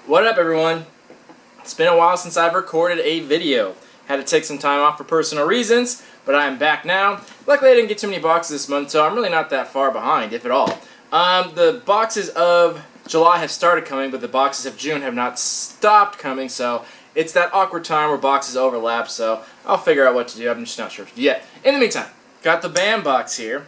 What up, everyone? It's been a while since I've recorded a video. Had to take some time off for personal reasons, but I'm back now. Luckily I didn't get too many boxes this month, so I'm really not that far behind, if at all. The boxes of July have started coming, but the boxes of June have not stopped coming, so it's that awkward time where boxes overlap, so I'll figure out what to do. I'm just not sure yet. In the meantime, got the BAM box here,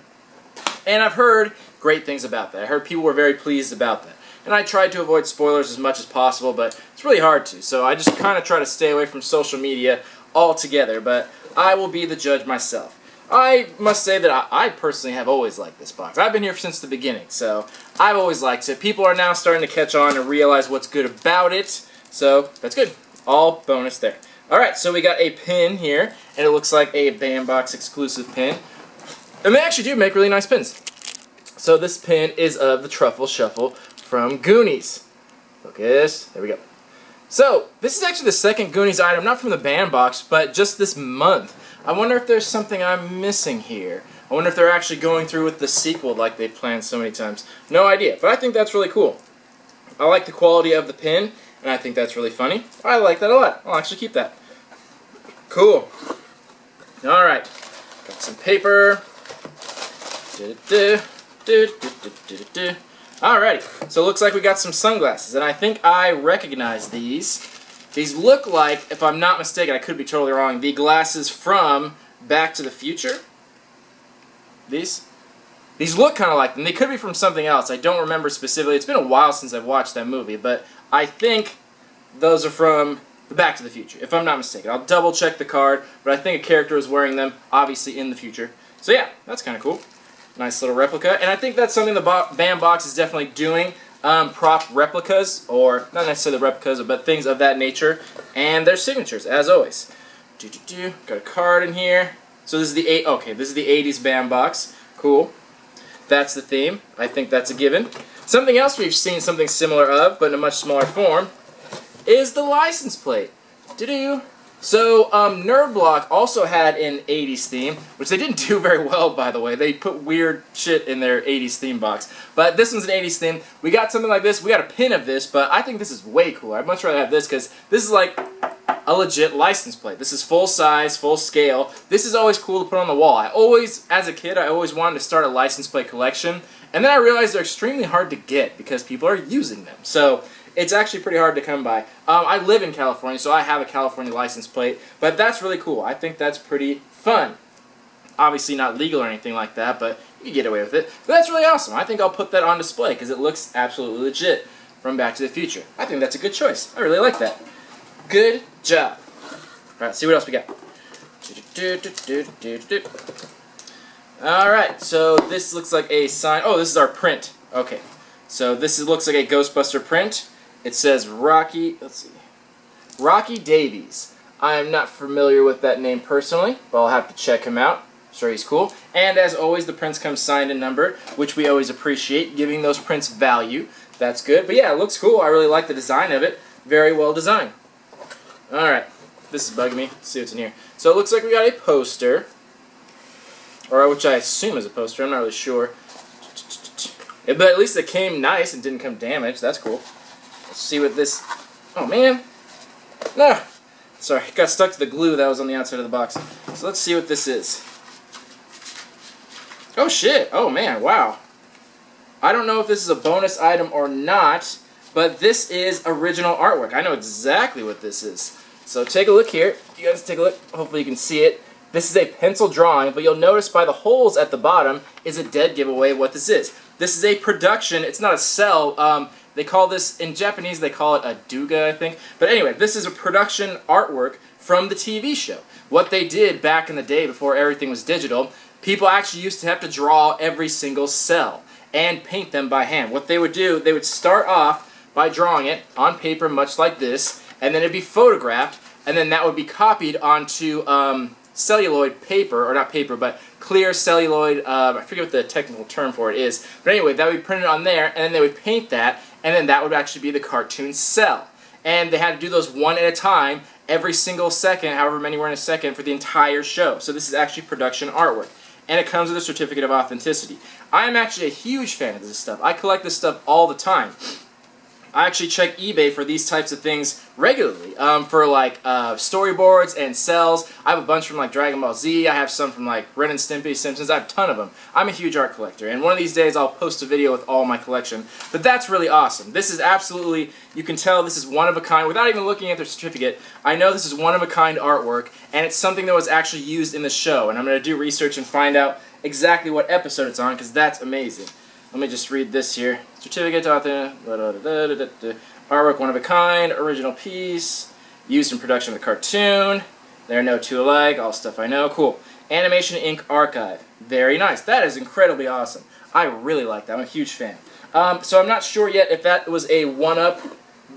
and I've heard great things about that. I heard people were very pleased about that. And I tried to avoid spoilers as much as possible, but it's really hard to, so I just kind of try to stay away from social media altogether, but I will be the judge myself. I must say that I personally have always liked this box. I've been here since the beginning, so I've always liked it. People are now starting to catch on and realize what's good about it, so that's good. All bonus there. Alright, so we got a pin here, and it looks like a BAM box exclusive pin. And they actually do make really nice pins. So this pin is of the Truffle Shuffle from Goonies. Focus. There we go. So, this is actually the second Goonies item, not from the BAM box, but just this month. I wonder if there's something I'm missing here. I wonder if they're actually going through with the sequel like they've planned so many times. No idea, but I think that's really cool. I like the quality of the pin, and I think that's really funny. I like that a lot. I'll actually keep that. Cool. Alright. Got some paper. Alrighty, so it looks like we got some sunglasses, and I think I recognize these. These look like, if I'm not mistaken, I could be totally wrong, the glasses from Back to the Future. These look kind of like them. They could be from something else. I don't remember specifically. It's been a while since I've watched that movie, but I think those are from the Back to the Future, if I'm not mistaken. I'll double check the card, but I think a character is wearing them, obviously in the future. So yeah, that's kind of cool. Nice little replica, and I think that's something the BAM box is definitely doing. Prop replicas, or not necessarily replicas, but things of that nature, and their signatures, as always. Got a card in here. So this is the this is the 80s BAM box. Cool. That's the theme. I think that's a given. Something else we've seen something similar of, but in a much smaller form, is the license plate. So, Nerd Block also had an 80s theme, which they didn't do very well, by the way. They put weird shit in their 80s theme box. But this one's an 80s theme. We got something like this. We got a pin of this, but I think this is way cooler. I'd much rather have this, because this is like a legit license plate. This is full size, full scale. This is always cool to put on the wall. As a kid, I always wanted to start a license plate collection, and then I realized they're extremely hard to get, because people are using them. So, it's actually pretty hard to come by. I live in California, so I have a California license plate, but that's really cool. I think that's pretty fun. Obviously not legal or anything like that, but you can get away with it. But that's really awesome. I think I'll put that on display because it looks absolutely legit from Back to the Future. I think that's a good choice. I really like that. Good job. Alright, see what else we got. Alright, so this looks like a sign. Oh, this is our print. Okay. So this looks like a Ghostbuster print. It says Rocky Davies. I'm not familiar with that name personally, but I'll have to check him out. I'm sure he's cool. And as always, the prints come signed and numbered, which we always appreciate, giving those prints value. That's good. But yeah, it looks cool. I really like the design of it. Very well designed. Alright, this is bugging me. Let's see what's in here. So it looks like we got a poster, or which I assume is a poster. I'm not really sure. But at least it came nice and didn't come damaged. That's cool. Let's see what this... Oh, man. No. Sorry, it got stuck to the glue that was on the outside of the box. So let's see what this is. Oh, shit. Oh, man. Wow. I don't know if this is a bonus item or not, but this is original artwork. I know exactly what this is. So take a look here. You guys take a look. Hopefully you can see it. This is a pencil drawing, but you'll notice by the holes at the bottom is a dead giveaway of what this is. This is a production. It's not a cell. They call this, in Japanese, they call it a duga, I think. But anyway, this is a production artwork from the TV show. What they did back in the day before everything was digital, people actually used to have to draw every single cell and paint them by hand. What they would do, they would start off by drawing it on paper, much like this, and then it'd be photographed, and then that would be copied onto celluloid paper, or not paper, but clear celluloid, I forget what the technical term for it is, but anyway, that would be printed on there, and then they would paint that, and then that would actually be the cartoon cell. And they had to do those one at a time, every single second, however many were in a second, for the entire show. So this is actually production artwork. And it comes with a certificate of authenticity. I am actually a huge fan of this stuff. I collect this stuff all the time. I actually check eBay for these types of things regularly, for like storyboards and cells. I have a bunch from like Dragon Ball Z, I have some from like Ren and Stimpy, Simpsons, I have a ton of them. I'm a huge art collector, and one of these days I'll post a video with all my collection. But that's really awesome. This is absolutely, you can tell this is one of a kind. Without even looking at the certificate, I know this is one of a kind artwork, and it's something that was actually used in the show. And I'm going to do research and find out exactly what episode it's on, because that's amazing. Let me just read this here. Certificate, artwork, one of a kind, original piece, used in production of the cartoon. There are no two alike, all stuff I know. Cool. Animation Inc. Archive. Very nice. That is incredibly awesome. I really like that. I'm a huge fan. So I'm not sure yet if that was a one-up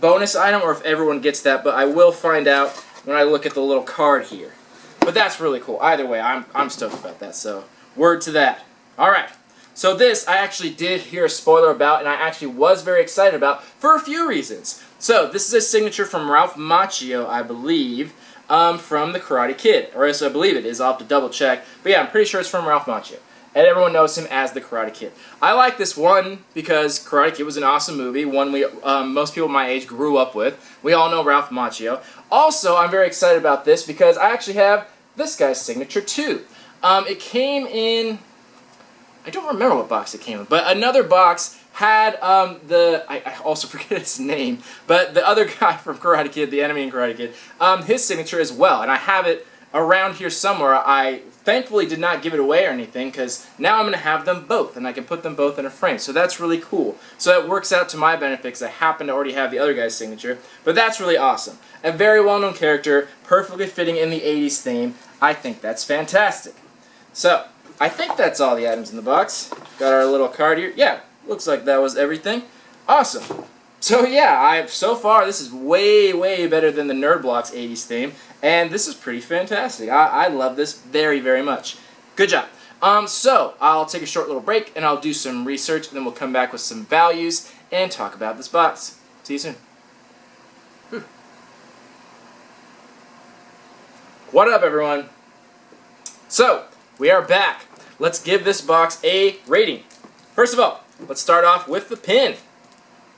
bonus item or if everyone gets that, but I will find out when I look at the little card here. But that's really cool. Either way, I'm stoked about that, so word to that. Alright. So this, I actually did hear a spoiler about, and I actually was very excited about, for a few reasons. So, this is a signature from Ralph Macchio, I believe, from The Karate Kid. Or else I believe it is, I'll have to double check. But yeah, I'm pretty sure it's from Ralph Macchio. And everyone knows him as The Karate Kid. I like this one because Karate Kid was an awesome movie, one we most people my age grew up with. We all know Ralph Macchio. Also, I'm very excited about this because I actually have this guy's signature too. It came in... I don't remember what box it came in, but another box had I also forget his name, but the other guy from Karate Kid, the enemy in Karate Kid, his signature as well, and I have it around here somewhere. I thankfully did not give it away or anything, because now I'm going to have them both, and I can put them both in a frame, so that's really cool. So it works out to my benefit, because I happen to already have the other guy's signature, but that's really awesome. A very well-known character, perfectly fitting in the 80s theme. I think that's fantastic. So, I think that's all the items in the box. Got our little card here. Yeah, looks like that was everything. Awesome. So yeah, so far this is way, way better than the Nerd Blocks 80s theme, and this is pretty fantastic. I love this very, very much. Good job. So I'll take a short little break, and I'll do some research, and then we'll come back with some values and talk about this box. See you soon. Whew. What up, everyone? So, we are back. Let's give this box a rating. First of all, let's start off with the pin.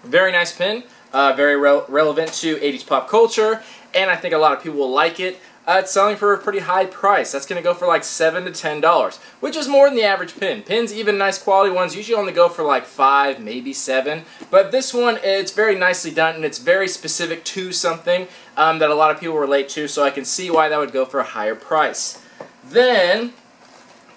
Very nice pin, very relevant to 80s pop culture, and I think a lot of people will like it. It's selling for a pretty high price. That's going to go for like $7 to $10, which is more than the average pin. Pins, even nice quality ones, usually only go for like $5, maybe $7. But this one, it's very nicely done, and it's very specific to something that a lot of people relate to, so I can see why that would go for a higher price. Then,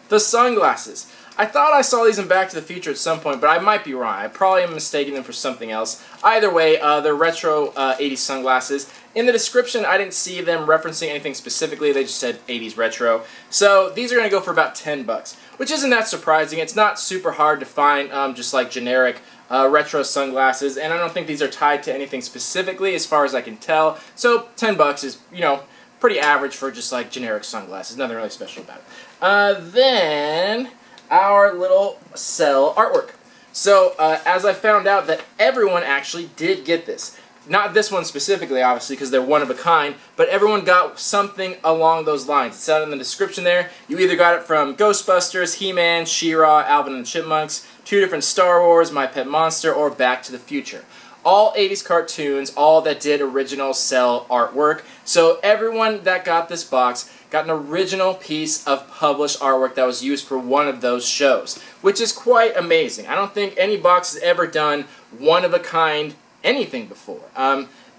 the sunglasses. I thought I saw these in Back to the Future at some point, but I might be wrong. I probably am mistaking them for something else. Either way, they're retro 80s sunglasses. In the description, I didn't see them referencing anything specifically. They just said 80s retro. So these are going to go for about $10, which isn't that surprising. It's not super hard to find just like generic retro sunglasses, and I don't think these are tied to anything specifically as far as I can tell. So $10 is, you know, pretty average for just like generic sunglasses. Nothing really special about it. Then our little cell artwork. So as I found out that everyone actually did get this. Not this one specifically, obviously, because they're one of a kind, but everyone got something along those lines. It's out in the description there. You either got it from Ghostbusters, He-Man, She-Ra, Alvin and the Chipmunks, 2 different Star Wars, My Pet Monster, or Back to the Future. All 80s cartoons, all that did original cell artwork. So everyone that got this box got an original piece of published artwork that was used for one of those shows, which is quite amazing. I don't think any box has ever done one-of-a-kind anything before.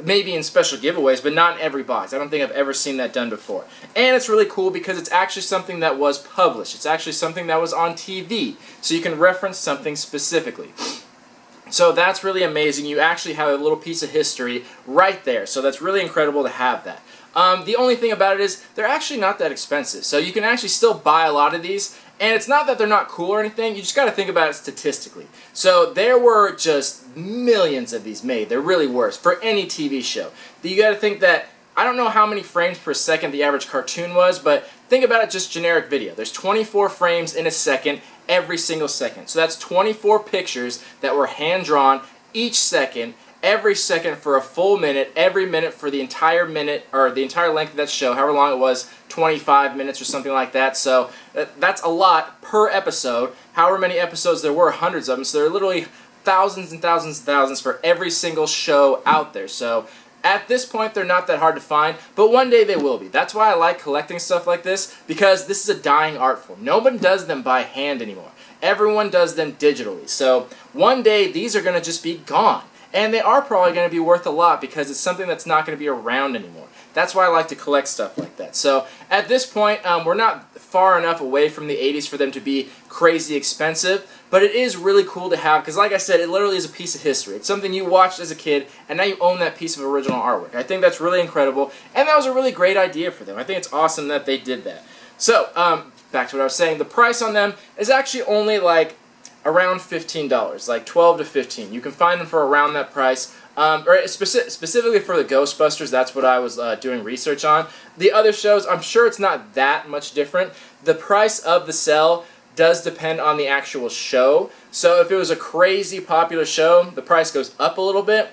Maybe in special giveaways, but not in every box. I don't think I've ever seen that done before. And it's really cool because it's actually something that was published. It's actually something that was on TV, so you can reference something specifically. So that's really amazing. You actually have a little piece of history right there, so that's really incredible to have that. The only thing about it is they're actually not that expensive, so you can actually still buy a lot of these, and it's not that they're not cool or anything, you just got to think about it statistically. So there were just millions of these made, there really were, for any TV show. You got to think that, I don't know how many frames per second the average cartoon was, but think about it just generic video. There's 24 frames in a second every single second. So that's 24 pictures that were hand-drawn each second, every second for a full minute, every minute for the entire minute, or the entire length of that show, however long it was, 25 minutes or something like that. So that's a lot per episode. However many episodes there were, hundreds of them, so there are literally thousands and thousands and thousands for every single show out there. So at this point, they're not that hard to find, but one day they will be. That's why I like collecting stuff like this, because this is a dying art form. No one does them by hand anymore. Everyone does them digitally. So one day, these are going to just be gone. And they are probably going to be worth a lot because it's something that's not going to be around anymore. That's why I like to collect stuff like that. So at this point, we're not far enough away from the 80s for them to be crazy expensive, but it is really cool to have because, like I said, it literally is a piece of history. It's something you watched as a kid, and now you own that piece of original artwork. I think that's really incredible, and that was a really great idea for them. I think it's awesome that they did that. So, back to what I was saying, the price on them is actually only like around $15, like $12 to $15. You can find them for around that price. Specifically for the Ghostbusters, that's what I was doing research on. The other shows, I'm sure it's not that much different. The price of the cell does depend on the actual show. So if it was a crazy popular show, the price goes up a little bit.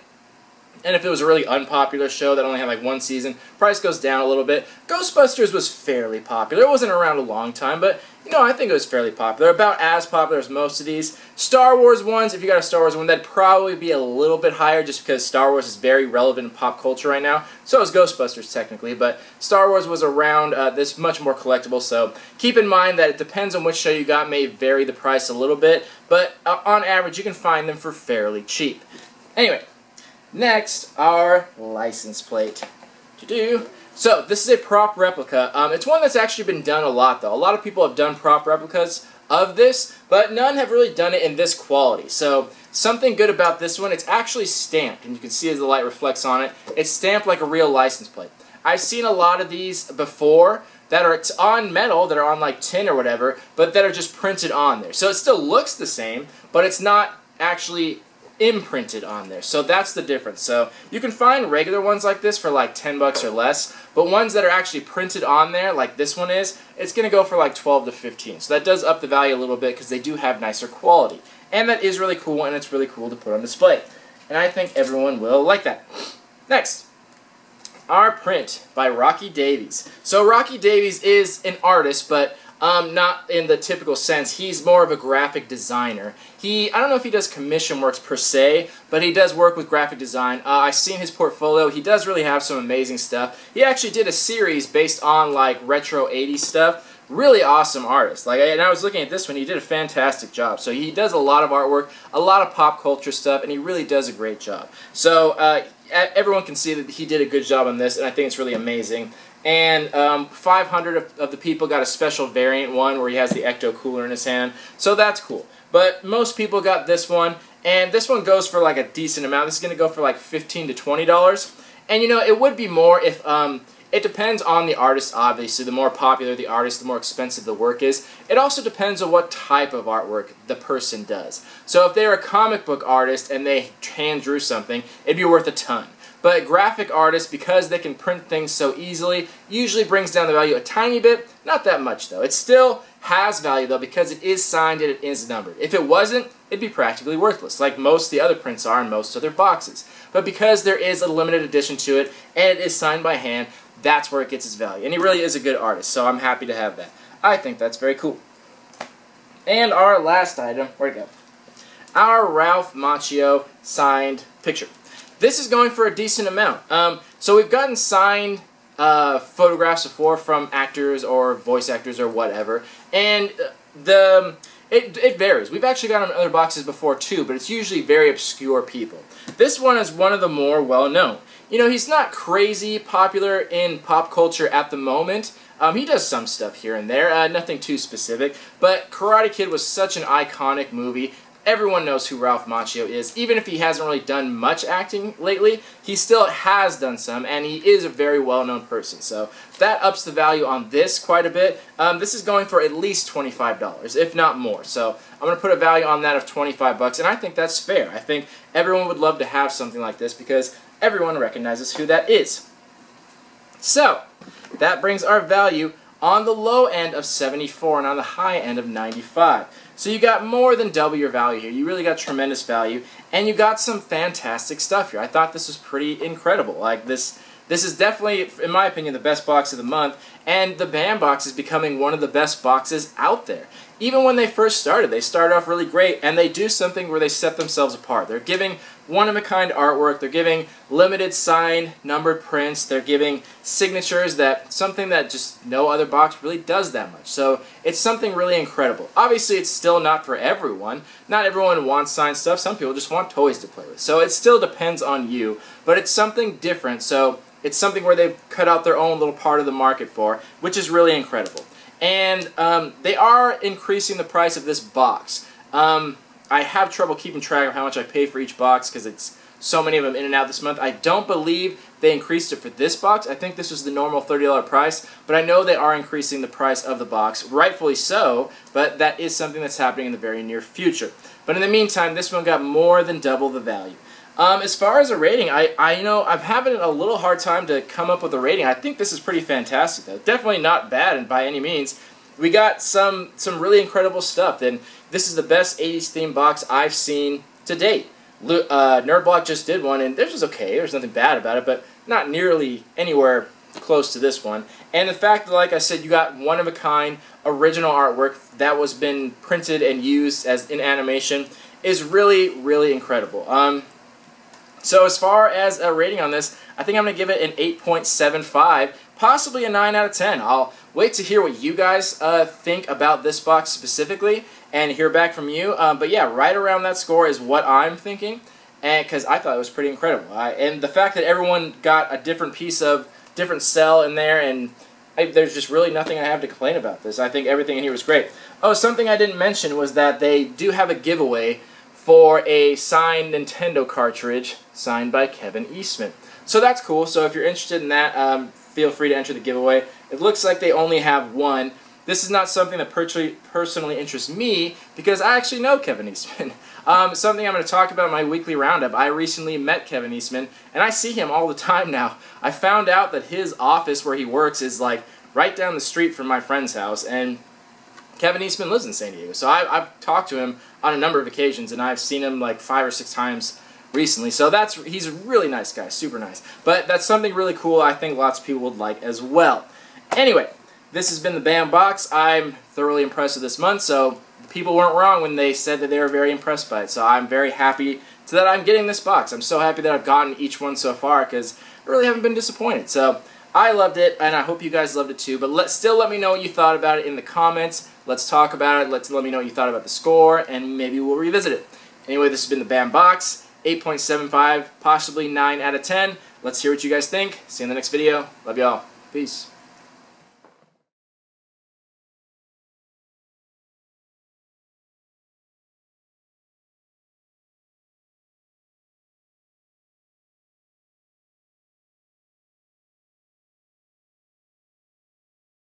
And if it was a really unpopular show that only had like one season, price goes down a little bit. Ghostbusters was fairly popular. It wasn't around a long time, but I think it was fairly popular. About as popular as most of these. Star Wars ones, if you got a Star Wars one, that'd probably be a little bit higher just because Star Wars is very relevant in pop culture right now. So is Ghostbusters technically, but Star Wars was around this much more collectible. So keep in mind that it depends on which show you got, may vary the price a little bit, but on average you can find them for fairly cheap. Anyway. Next, our license plate. So, this is a prop replica. It's one that's actually been done a lot, though. A lot of people have done prop replicas of this, but none have really done it in this quality. So, something good about this one, it's actually stamped, and you can see as the light reflects on it, it's stamped like a real license plate. I've seen a lot of these before that are on metal, that are on like tin or whatever, but that are just printed on there. So, it still looks the same, but it's not actually imprinted on there. So that's the difference. So you can find regular ones like this for like $10 or less, but ones that are actually printed on there like this one is, it's going to go for like 12 to 15. So that does up the value a little bit because they do have nicer quality. And that is really cool, and it's really cool to put on display. And I think everyone will like that. Next, our print by Rocky Davies. So Rocky Davies is an artist, but not in the typical sense. He's more of a graphic designer. I don't know if he does commission works per se, but he does work with graphic design. I've seen his portfolio. He does really have some amazing stuff. He actually did a series based on like retro 80s stuff. Really awesome artist. And I was looking at this one. He did a fantastic job. So he does a lot of artwork, a lot of pop culture stuff, and he really does a great job. So everyone can see that he did a good job on this, and I think it's really amazing. And 500 of the people got a special variant one where he has the Ecto Cooler in his hand. So that's cool. But most people got this one. And this one goes for like a decent amount. This is going to go for like $15 to $20. And it would be more if... it depends on the artist, obviously. The more popular the artist, the more expensive the work is. It also depends on what type of artwork the person does. So if they're a comic book artist and they hand drew something, it'd be worth a ton. But graphic artists, because they can print things so easily, usually brings down the value a tiny bit. Not that much, though. It still has value, though, because it is signed and it is numbered. If it wasn't, it'd be practically worthless, like most of the other prints are in most other boxes. But because there is a limited edition to it, and it is signed by hand, that's where it gets its value. And he really is a good artist, so I'm happy to have that. I think that's very cool. And our last item, where'd it go? Our Ralph Macchio signed picture. This is going for a decent amount. So we've gotten signed photographs before from actors or voice actors or whatever, and it varies. We've actually gotten other boxes before too, but it's usually very obscure people. This one is one of the more well-known. He's not crazy popular in pop culture at the moment. He does some stuff here and there, nothing too specific, but Karate Kid was such an iconic movie. Everyone knows who Ralph Macchio is. Even if he hasn't really done much acting lately, he still has done some, and he is a very well-known person. So that ups the value on this quite a bit. This is going for at least $25, if not more. So I'm going to put a value on that of $25, and I think that's fair. I think everyone would love to have something like this because everyone recognizes who that is. So that brings our value on the low end of 74 and on the high end of 95. So you got more than double your value here. You really got tremendous value, and you got some fantastic stuff here. I thought this was pretty incredible. Like this is definitely, in my opinion, the best box of the month, and the BAM box is becoming one of the best boxes out there. even when they first started, they started off really great, and they do something where they set themselves apart. They're giving one-of-a-kind artwork, they're giving limited signed, numbered prints, they're giving signatures, that something that just no other box really does that much. So it's something really incredible. Obviously, it's still not for everyone. Not everyone wants signed stuff. Some people just want toys to play with. So it still depends on you, but it's something different. So it's something where they've cut out their own little part of the market for, which is really incredible. And they are increasing the price of this box. I have trouble keeping track of how much I pay for each box because it's so many of them in and out this month. I don't believe they increased it for this box. I think this was the normal $30 price, but I know they are increasing the price of the box, rightfully so, but that is something that's happening in the very near future. But in the meantime, this one got more than double the value. As far as a rating, I'm having a little hard time to come up with a rating. I think this is pretty fantastic, though. Definitely not bad by any means. We got some really incredible stuff, and this is the best 80s theme box I've seen to date. Nerdblock just did one, and this was okay. There's nothing bad about it, but not nearly anywhere close to this one. And the fact that, like I said, you got one-of-a-kind original artwork that was been printed and used as in animation is really, really incredible. So as far as a rating on this, I think I'm going to give it an 8.75, possibly a 9 out of 10. I'll wait to hear what you guys think about this box specifically and hear back from you. But yeah, right around that score is what I'm thinking, and because I thought it was pretty incredible. And the fact that everyone got a different piece of different cell in there, and there's just really nothing I have to complain about this. I think everything in here was great. Oh, something I didn't mention was that they do have a giveaway for a signed Nintendo cartridge signed by Kevin Eastman. So that's cool. So if you're interested in that, feel free to enter the giveaway. It looks like they only have one. This is not something that personally interests me because I actually know Kevin Eastman. Something I'm going to talk about in my weekly roundup. I recently met Kevin Eastman, and I see him all the time now. I found out that his office where he works is like right down the street from my friend's house, and Kevin Eastman lives in San Diego. So I've talked to him on a number of occasions, and I've seen him like 5 or 6 times recently. So he's a really nice guy, super nice. But that's something really cool I think lots of people would like as well. Anyway, this has been the BAM Box. I'm thoroughly impressed with this month, so people weren't wrong when they said that they were very impressed by it. So I'm very happy that I'm getting this box. I'm so happy that I've gotten each one so far because I really haven't been disappointed. So I loved it, and I hope you guys loved it too. But still let me know what you thought about it in the comments. Let's talk about it. Let me know what you thought about the score, and maybe we'll revisit it. Anyway, this has been the BAM Box. 8.75, possibly 9 out of 10. Let's hear what you guys think. See you in the next video. Love y'all. Peace.